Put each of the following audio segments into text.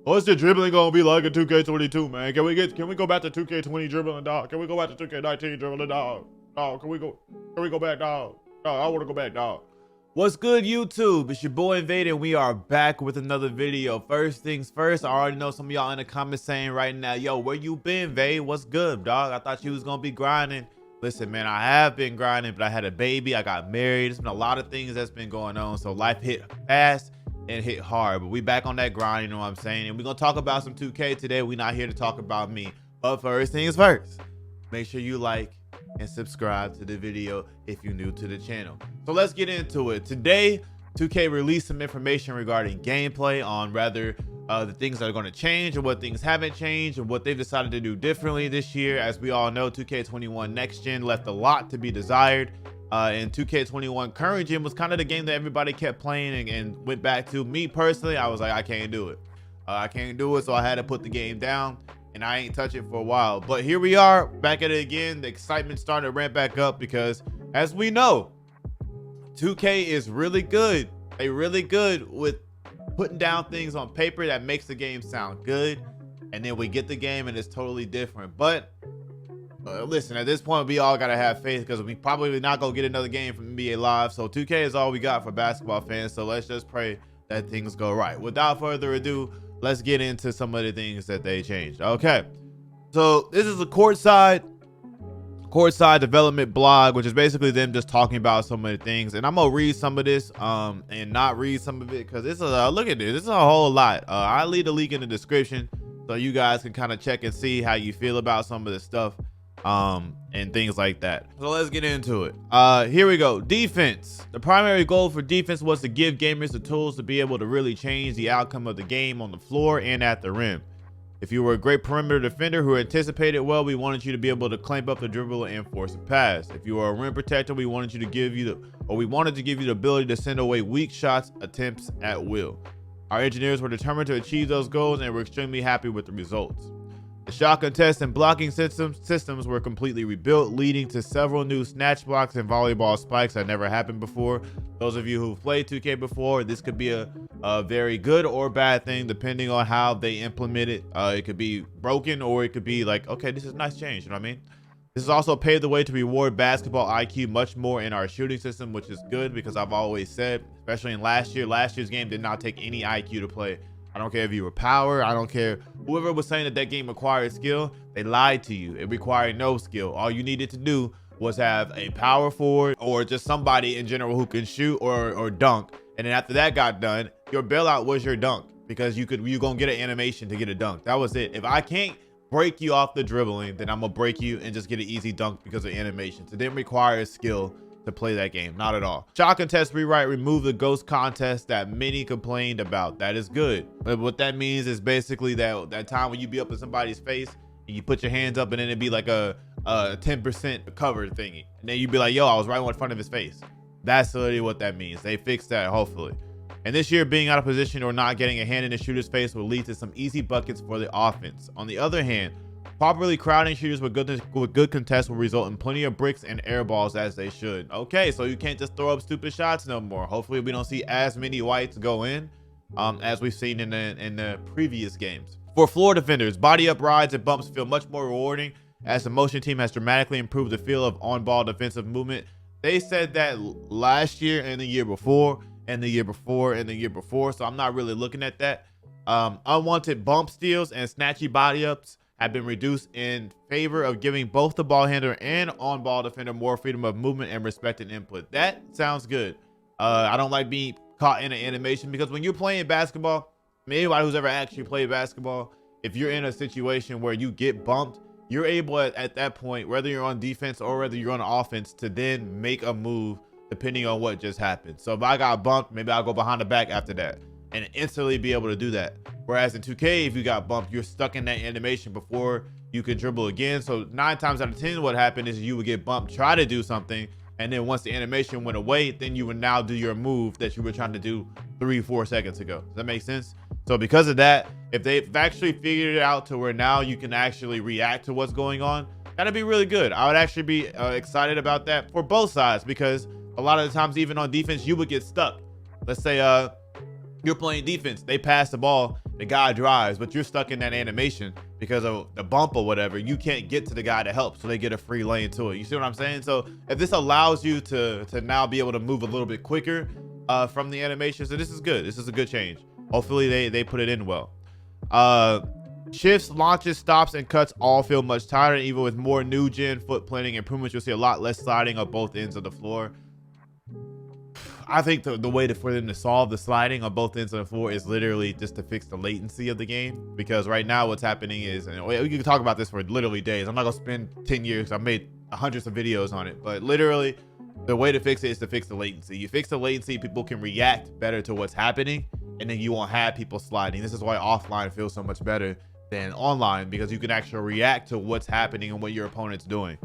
What's the dribbling gonna be like in 2K22, man? Can we go back to 2K20 dribbling, dog? Can we go back to 2K19 dribbling, dog? Dog, can we go back, dog? Dog, I wanna go back, dog. What's good, YouTube? It's your boy Invade, and we are back with another video. First things first, I already know some of y'all in the comments saying right now, yo, where you been, Vade? What's good, dog? I thought you was gonna be grinding. Listen, man, I have been grinding, but I had a baby, I got married. There's been a lot of things that's been going on, so life hit fast and hit hard, but we back on that grind, you know what I'm saying? And we're gonna talk about some 2K today. We're not here to talk about me, but first things first, make sure you like and subscribe to the video if you're new to the channel. So let's get into it. Today, 2K released some information regarding gameplay on rather the things that are going to change and what things haven't changed and what they've decided to do differently this year. As we all know, 2K21 Next Gen left a lot to be desired. And 2K21 Current Gen was kind of the game that everybody kept playing and went back to. Me personally, I was like, I can't do it. I can't do it, so I had to put the game down, and I ain't touch it for a while. But here we are, back at it again. The excitement starting to ramp back up because, as we know, 2K is really good. They're really good with putting down things on paper that makes the game sound good, and then we get the game and it's totally different. But listen, at this point, we all gotta have faith because we probably not gonna get another game from NBA Live. So 2K is all we got for basketball fans. So let's just pray that things go right. Without further ado, let's get into some of the things that they changed. Okay, so this is a courtside development blog, which is basically them just talking about some of the things. And I'm gonna read some of this and not read some of it because this is look at this. This is a whole lot. I'll leave the link in the description so you guys can kind of check and see how you feel about some of this stuff. And things like that. So let's get into it. Here we go. Defense. The primary goal for defense was to give gamers the tools to be able to really change the outcome of the game on the floor and at the rim. If you were a great perimeter defender who anticipated well, we wanted you to be able to clamp up the dribble and force a pass. If you were a rim protector, we wanted to give you the ability to send away weak shots attempts at will. Our engineers were determined to achieve those goals and were extremely happy with the results. The shot contest and blocking systems were completely rebuilt, leading to several new snatch blocks and volleyball spikes that never happened before. Those of you who've played 2K before, this could be a very good or bad thing depending on how they implement it. It could be broken or it could be like, okay, this is a nice change, you know what I mean? This has also paved the way to reward basketball IQ much more in our shooting system, which is good because I've always said, especially in last year's game did not take any IQ to play. I don't care if you were power. I don't care. Whoever was saying that game required skill, they lied to you. It required no skill. All you needed to do was have a power forward or just somebody in general who can shoot or dunk. And then after that got done, your bailout was your dunk because you gonna get an animation to get a dunk. That was it. If I can't break you off the dribbling, then I'm gonna break you and just get an easy dunk because of animations. It didn't require skill to play that game, not at all. Shot contest rewrite removed the ghost contest that many complained about. That is good. But what that means is basically that time when you be up in somebody's face and you put your hands up and then it'd be like a 10% cover thingy, and then you'd be like, yo, I was right in front of his face. That's literally what that means. They fixed that, hopefully. And this year, being out of position or not getting a hand in the shooter's face will lead to some easy buckets for the offense. On the other hand, properly crowding shooters with good contests will result in plenty of bricks and air balls as they should. Okay, so you can't just throw up stupid shots no more. Hopefully we don't see as many whites go in as we've seen in the previous games. For floor defenders, body up rides and bumps feel much more rewarding as the motion team has dramatically improved the feel of on-ball defensive movement. They said that last year and the year before and the year before and the year before, so I'm not really looking at that. Unwanted bump steals and snatchy body ups have been reduced in favor of giving both the ball handler and on-ball defender more freedom of movement and respected input. That sounds good. I don't like being caught in an animation because when you're playing basketball, anybody who's ever actually played basketball, if you're in a situation where you get bumped, you're able at that point, whether you're on defense or whether you're on offense, to then make a move depending on what just happened. So if I got bumped, maybe I'll go behind the back after that and instantly be able to do that. Whereas in 2K, if you got bumped, you're stuck in that animation before you can dribble again. So 9 times out of 10, what happened is you would get bumped, try to do something, and then once the animation went away, then you would now do your move that you were trying to do 3-4 seconds ago. Does that make sense? So because of that, if they've actually figured it out to where now you can actually react to what's going on, that'd be really good. I would actually be excited about that for both sides because a lot of the times, even on defense, you would get stuck. Let's say you're playing defense, they pass the ball, the guy drives, but you're stuck in that animation because of the bump or whatever. You can't get to the guy to help, so they get a free lane to it. You see what I'm saying? So if this allows you to now be able to move a little bit quicker from the animation, so this is good. This is a good change. Hopefully they put it in well. Shifts, launches, stops, and cuts all feel much tighter. Even with more new gen foot planning improvements, you'll see a lot less sliding on both ends of the floor. I think the way for them to solve the sliding on both ends of the floor is literally just to fix the latency of the game. Because right now what's happening is, and we can talk about this for literally days. I'm not gonna spend 10 years. I've made hundreds of videos on it, but literally the way to fix it is to fix the latency. You fix the latency, people can react better to what's happening, and then you won't have people sliding. This is why offline feels so much better than online, because you can actually react to what's happening and what your opponent's doing.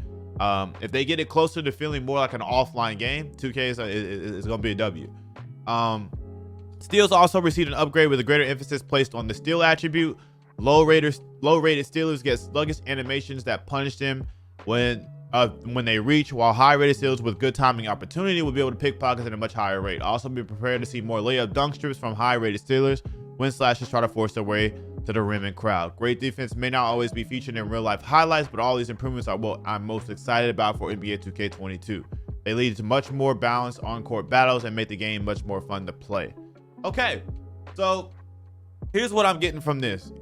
If they get it closer to feeling more like an offline game, 2K is going to be a W. Steals also received an upgrade with a greater emphasis placed on the steal attribute. Low-rated stealers get sluggish animations that punish them when they reach, while high-rated stealers with good timing opportunity will be able to pick pockets at a much higher rate. Also be prepared to see more layup dunk strips from high-rated stealers when slashers try to force their way to the rim and crowd. Great defense may not always be featured in real life highlights, but all these improvements are what I'm most excited about for NBA 2K22. They lead to much more balanced on-court battles and make the game much more fun to play. So here's what I'm getting from this.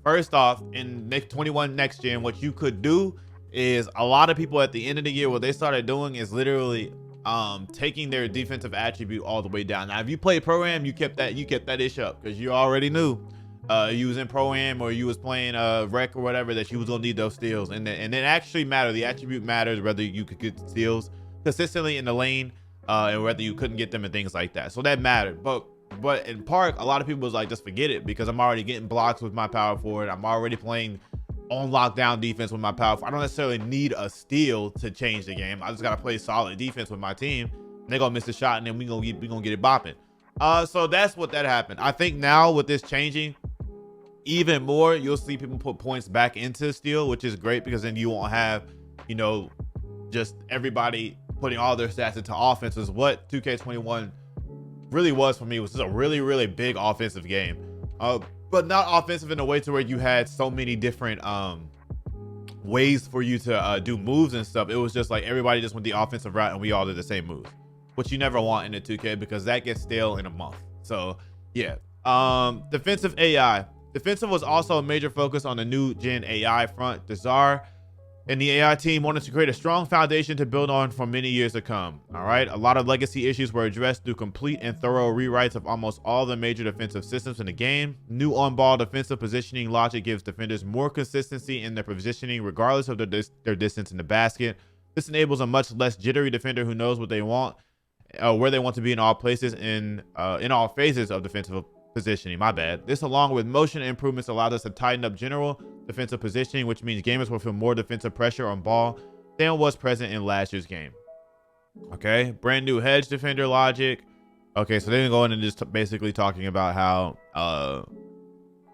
First off, in next 21 next gen, what you could do is, a lot of people at the end of the year, what they started doing is literally taking their defensive attribute all the way down. Now if you played pro-am, you kept that ish up because you already knew you was in pro-am or you was playing rec or whatever that you was gonna need those steals, and it actually mattered. The attribute matters whether you could get steals consistently in the lane and whether you couldn't get them and things like that. So that mattered. But in park, a lot of people was like, just forget it, because I'm already getting blocks with my power forward. I'm already playing on lockdown defense with my power forward. I don't necessarily need a steal to change the game. I just gotta play solid defense with my team. They're gonna miss a shot, and then we gonna get it bopping. So that's what that happened. I think now with this changing even more, you'll see people put points back into steal, which is great, because then you won't have, you know, just everybody putting all their stats into offenses. What 2K21 really was for me was just a really big offensive game, but not offensive in a way to where you had so many different ways for you to do moves and stuff. It was just like everybody just went the offensive route and we all did the same moves, which you never want in the 2K because that gets stale in a month. So yeah. Defensive AI. Defensive was also a major focus on the new gen AI front. Desire and the AI team wanted to create a strong foundation to build on for many years to come. All right. A lot of legacy issues were addressed through complete and thorough rewrites of almost all the major defensive systems in the game. New on-ball defensive positioning logic gives defenders more consistency in their positioning regardless of their distance in the basket. This enables a much less jittery defender who knows what they want, where they want to be in all places, in all phases of defensive positioning. My bad. This, along with motion improvements, allowed us to tighten up general defensive positioning, which means gamers will feel more defensive pressure on ball than was present in last year's game. Okay, brand new hedge defender logic. Okay, so they're going and just basically talking about how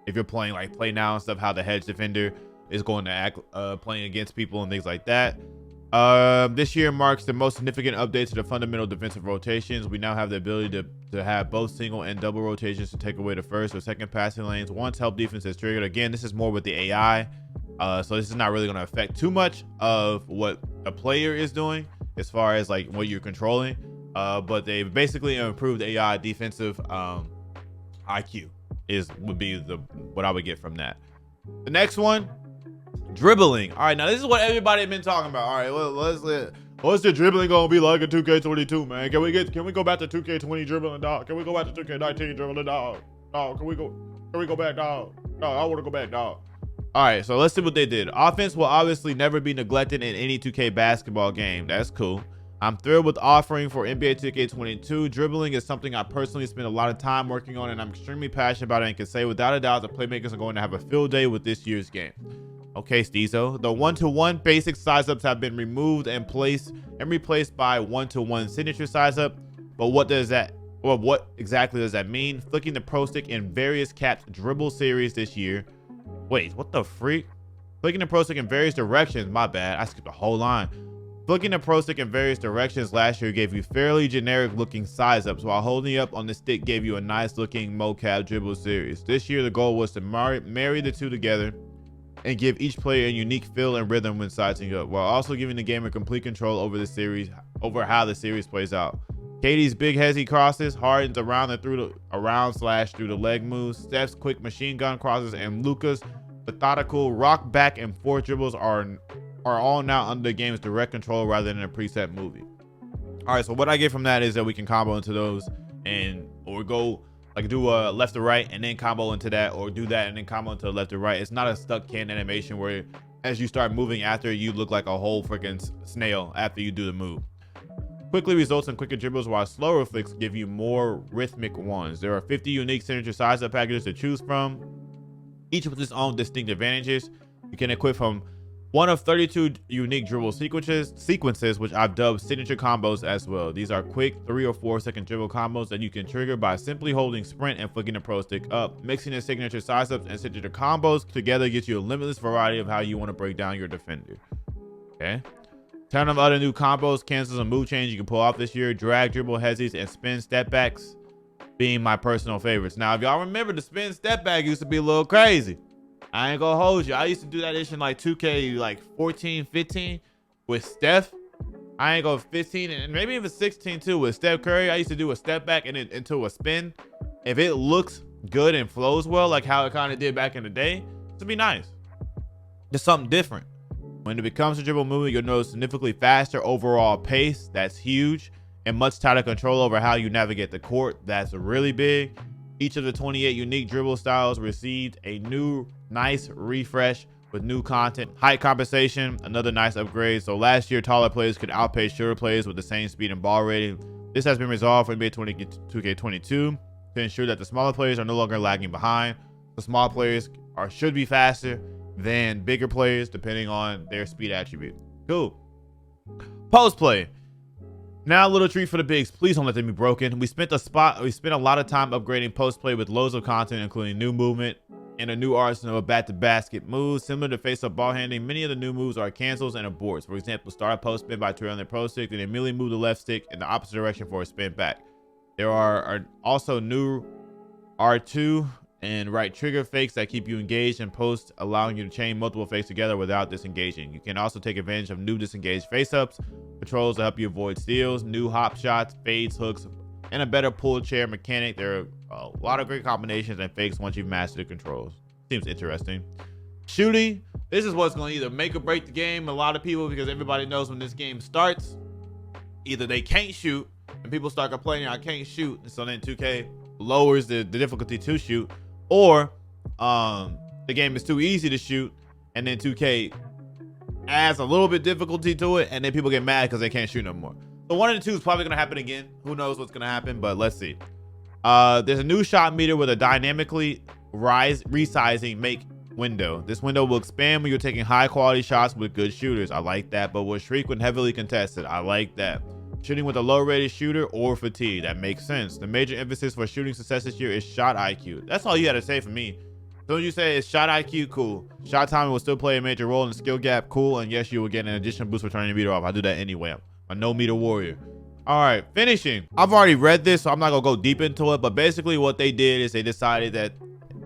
if you're playing like play now and stuff, how the hedge defender is going to act playing against people and things like that. This year marks the most significant update to the fundamental defensive rotations. We now have the ability to have both single and double rotations to take away the first or second passing lanes once help defense is triggered. Again, this is more with the AI, so this is not really going to affect too much of what a player is doing as far as like what you're controlling, but they basically improved AI defensive IQ would be what I would get from that. The next one, dribbling. All right, now this is what everybody been talking about. All right, well, what's the dribbling gonna be like in 2K22, man? Can we go back to 2K20 dribbling, dog? Can we go back to 2K19 dribbling, dog? Dog, can we go back, dog? Dog, I want to go back, dog. All right, so let's see what they did. Offense will obviously never be neglected in any 2K basketball game. That's cool. I'm thrilled with offering for NBA 2K22. Dribbling is something I personally spend a lot of time working on, and I'm extremely passionate about it and can say without a doubt the playmakers are going to have a field day with this year's game. Okay, steezo. The one-to-one basic size-ups have been removed and replaced by one-to-one signature size-up. But what exactly does that mean? Flicking the pro stick in various capped dribble series this year. Wait, what the freak? Flicking the pro stick in various directions. My bad. I skipped the whole line. Flicking the pro stick in various directions last year gave you fairly generic looking size ups, while holding up on the stick gave you a nice looking mocap dribble series. This year the goal was to marry the two together and give each player a unique feel and rhythm when sizing up, while also giving the gamer complete control over how the series plays out. Katie's big hezzy crosses, Harden's around and through the leg moves, Steph's quick machine gun crosses, and Luka's methodical rock back and forth dribbles are all now under the game's direct control rather than a preset movie. All right, so what I get from that is that we can combo into those, or go like do a left to right and then combo into that, or do that and then combo into left to right. It's not a stuck can animation where as you start moving after, you look like a whole freaking snail after you do the move. Quickly results in quicker dribbles, while slower flicks give you more rhythmic ones. There are 50 unique signature size up packages to choose from, each with its own distinct advantages. You can equip from one of 32 unique dribble sequences, which I've dubbed signature combos as well. These are quick 3 or 4 second dribble combos that you can trigger by simply holding sprint and flicking the pro stick up. Mixing the signature size ups and signature combos together gets you a limitless variety of how you want to break down your defender. Okay. Ton of other new combos, cancels, and move change you can pull off this year. Drag, dribble, hezzies, and spin step backs being my personal favorites. Now, if y'all remember, the spin step back used to be a little crazy. I ain't gonna hold you. I used to do that ish in like 2K, like 14, 15 with Steph. I ain't go 15 and maybe even 16 too with Steph Curry. I used to do a step back and then into a spin. If it looks good and flows well, like how it kind of did back in the day, to be nice. Just something different. When it becomes a dribble movement, you'll notice significantly faster overall pace. That's huge. And much tighter control over how you navigate the court. That's really big. Each of the 28 unique dribble styles received a new nice refresh with new content. Height compensation, another nice upgrade. So last year, taller players could outpace shorter players with the same speed and ball rating. This has been resolved for NBA 2K22 to ensure that the smaller players are no longer lagging behind. The small players should be faster than bigger players depending on their speed attribute. Cool. Post play. Now a little treat for the bigs. Please don't let them be broken. We spent a lot of time upgrading post play with loads of content, including new movement and a new arsenal of bat to basket moves. Similar to face up ball handling, many of the new moves are cancels and aborts. For example, start a post spin by twirling the pro stick, then immediately move the left stick in the opposite direction for a spin back. There are also new R2 and right trigger fakes that keep you engaged in post, allowing you to chain multiple fakes together without disengaging. You can also take advantage of new disengaged face-ups, controls to help you avoid steals, new hop shots, fades, hooks, and a better pull chair mechanic. There are a lot of great combinations and fakes once you've mastered the controls. Seems interesting. Shooting. This is what's going to either make or break the game. A lot of people, because everybody knows when this game starts, either they can't shoot and people start complaining, I can't shoot, and so then 2K lowers the difficulty to shoot, or the game is too easy to shoot and then 2K adds a little bit difficulty to it and then people get mad because they can't shoot no more. So one of the two is probably going to happen again. Who knows what's going to happen, but let's see. There's a new shot meter with a dynamically resizing make window. This window will expand when you're taking high quality shots with good shooters. I like that, but will shrink when heavily contested. I like that. Shooting with a low rated shooter or fatigue. That makes sense. The major emphasis for shooting success this year is shot IQ. That's all you had to say for me. So you say it's shot IQ, cool. Shot timing will still play a major role in the skill gap, cool. And yes, you will get an additional boost for turning the meter off. I do that anyway. I'm a no meter warrior. All right, finishing. I've already read this, so I'm not gonna go deep into it, but basically what they did is they decided that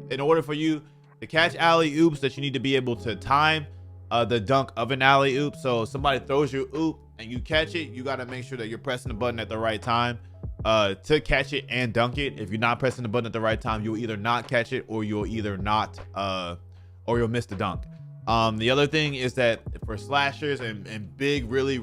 in order for you to catch alley oops, that you need to be able to time the dunk of an alley oop. So somebody throws you oop and you catch it, you got to make sure that you're pressing the button at the right time to catch it and dunk it. If you're not pressing the button at the right time, you'll either not catch it or you'll either not or you'll miss the dunk. The other thing is that for slashers and big, really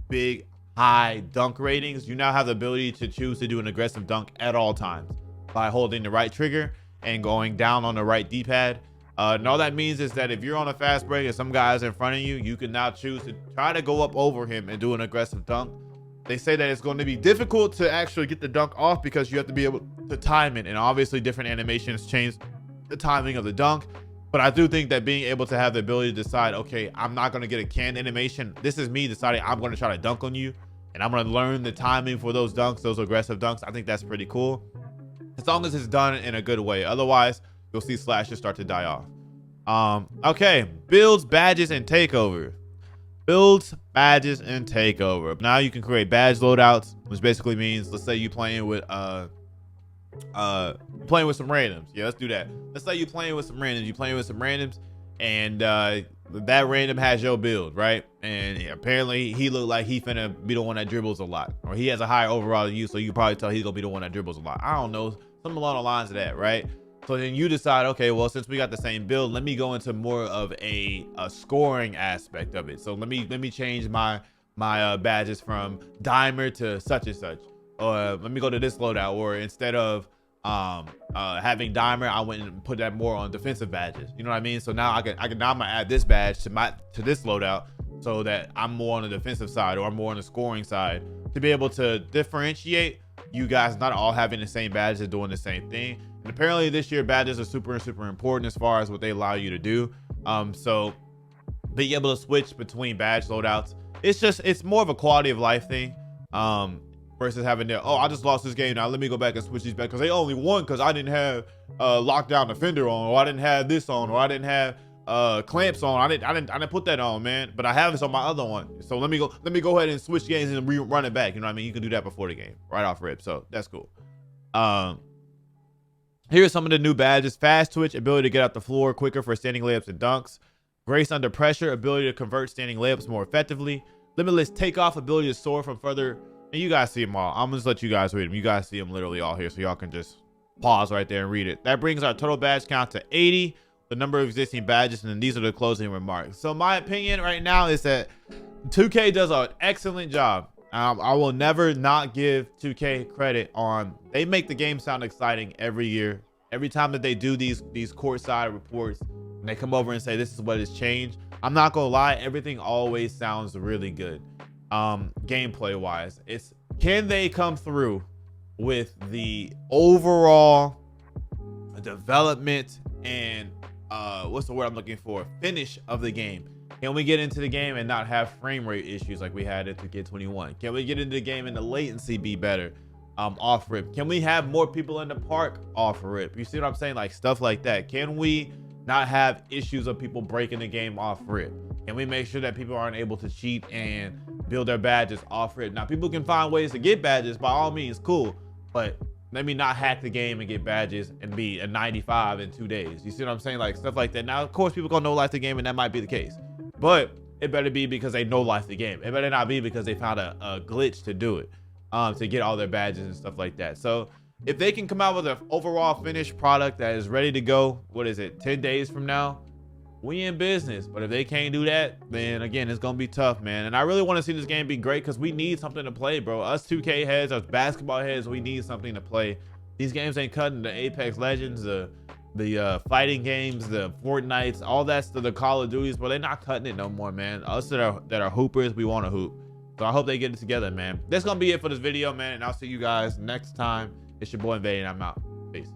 big high dunk ratings, you now have the ability to choose to do an aggressive dunk at all times by holding the right trigger and going down on the right D-pad. And all that means is that if you're on a fast break and some guy's in front of you, you can now choose to try to go up over him and do an aggressive dunk. They say that it's going to be difficult to actually get the dunk off because you have to be able to time it. And obviously different animations change the timing of the dunk. But I do think that being able to have the ability to decide, okay, I'm not going to get a canned animation. This is me deciding I'm going to try to dunk on you. And I'm going to learn the timing for those dunks, those aggressive dunks. I think that's pretty cool. As long as it's done in a good way. Otherwise, you'll see slashes start to die off. Okay, builds, badges, and takeover. builds, badges, and takeover. Now you can create badge loadouts, which basically means, let's say you playing with some randoms. Yeah, let's do that. Let's say you playing with some randoms, and that random has your build, right? And apparently he looked like he finna be the one that dribbles a lot, or he has a higher overall than you, so you can probably tell he's gonna be the one that dribbles a lot. I don't know, something along the lines of that, right? So then you decide, okay, well, since we got the same build, let me go into more of a scoring aspect of it. So let me change my badges from dimer to such and such, or let me go to this loadout, or instead of having dimer, I went and put that more on defensive badges. You know what I mean? So now I'm gonna add this badge to this loadout, so that I'm more on the defensive side, or I'm more on the scoring side, to be able to differentiate you guys not all having the same badges doing the same thing. And apparently this year badges are super important as far as what they allow you to do. So being able to switch between badge loadouts, it's more of a quality of life thing, versus having that, oh, I just lost this game, now let me go back and switch these back because they only won because I didn't have lockdown defender on, or I didn't have this on, or I didn't have clamps on. I didn't put that on, man, but I have this on my other one. So let me go ahead and switch games and run it back. You know what I mean? You can do that before the game, right off rip. So that's cool. Here's some of the new badges: fast twitch, ability to get out the floor quicker for standing layups and dunks; grace under pressure, ability to convert standing layups more effectively; limitless takeoff, ability to soar from further. And you guys see them all. I'm gonna just let you guys read them. You guys see them literally all here, so y'all can just pause right there and read it. That brings our total badge count to 80, the number of existing badges, and then these are the closing remarks. So my opinion right now is that 2K does an excellent job. I will never not give 2K credit on, they make the game sound exciting every year. Every time that they do these courtside reports and they come over and say this is what has changed, I'm not gonna lie, everything always sounds really good. Gameplay wise, it's, can they come through with the overall development and what's the word I'm looking for, finish of the game? Can we get into the game and not have frame rate issues like we had at 2K21? Can we get into the game and the latency be better off rip? Can we have more people in the park off rip? You see what I'm saying? Like stuff like that. Can we not have issues of people breaking the game off rip? Can we make sure that people aren't able to cheat and build their badges off rip? Now, people can find ways to get badges, by all means, cool, but let me not hack the game and get badges and be a 95 in 2 days. You see what I'm saying? Like stuff like that. Now, of course, people gonna no life the game, and that might be the case, but it better be because they no life the game. It better not be because they found a glitch to do it, to get all their badges and stuff like that. So if they can come out with an overall finished product that is ready to go, what is it, 10 days from now, we in business. But if they can't do that, then again, it's gonna be tough, man. And I really want to see this game be great because we need something to play, bro. Us 2K heads, us basketball heads, we need something to play. These games ain't cutting. The Apex Legends, the fighting games, the Fortnites, all that stuff, the Call of Duties, but they're not cutting it no more, man. Us that are hoopers, we want to hoop. So I hope they get it together, man. That's gonna be it for this video, man, and I'll see you guys next time. It's your boy Invade, and I'm out. Peace.